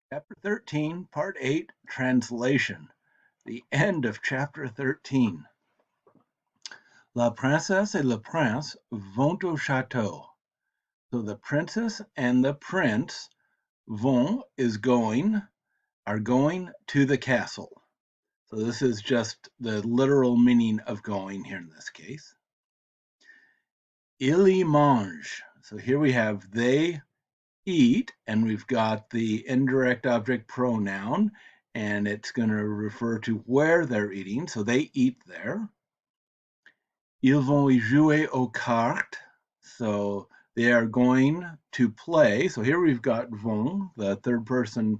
Chapter 13, Part 8, Translation. The end of Chapter 13. La princesse et le prince vont au château. So the princess and the prince vont are going to the castle. So this is just the literal meaning of going here in this case. Ils y mangent. So here we have they eat, and we've got the indirect object pronoun, and it's going to refer to where they're eating. So they eat there. Ils vont y jouer aux cartes. So they are going to play. So here we've got vont, the third person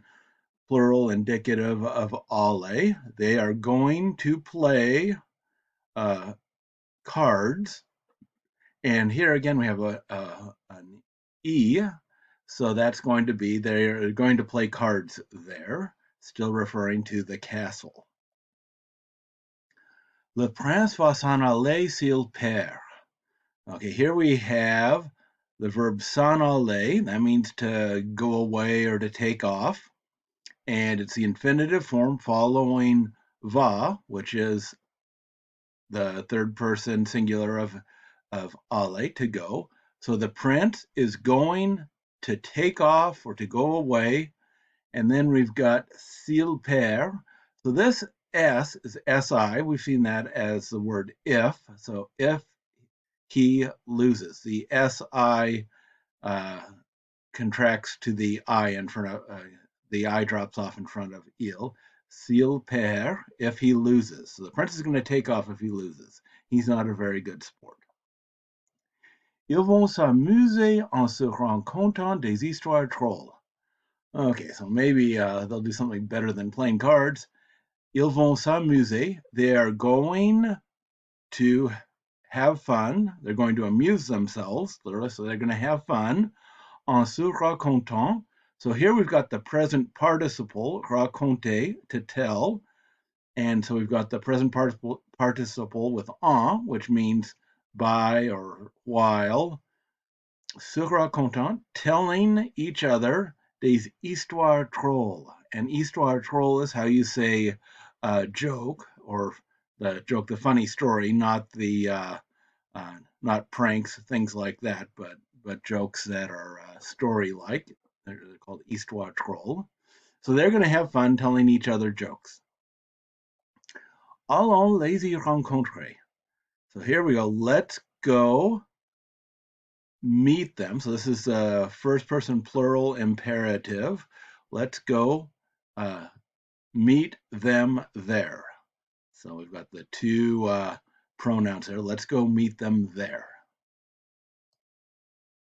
plural indicative of alle. They are going to play cards. And here again, we have an E, so that's going to be they're going to play cards there, still referring to the castle. Le prince va s'en aller s'il perd. Okay, here we have the verb s'en aller. That means to go away or to take off. And it's the infinitive form following va, which is the third person singular of aller, to go. So the prince is going to take off or to go away. And then we've got s'il perd. So this S is SI. We've seen that as the word if. So if he loses, the SI contracts to the I in front of, the I drops off in front of il. S'il perd, if he loses. So the prince is going to take off if he loses. He's not a very good sport. Ils vont s'amuser en se racontant des histoires drôles. Okay, so maybe they'll do something better than playing cards. Ils vont s'amuser. They are going to have fun. They're going to amuse themselves, literally, so they're going to have fun. En se racontant. So here we've got the present participle, raconter, to tell. And so we've got the present participle with en, which means by or while. Se racontant, telling each other des histoires drôles. And histoire drôle is how you say joke, or the joke, the funny story, not the not pranks, things like that, but jokes that are story-like. They're called histoire drôle. So they're going to have fun telling each other jokes. Allons les y rencontrer. So here we go. Let's go meet them. So this is a first person plural imperative. Let's go meet them there. So we've got the two pronouns there. Let's go meet them there.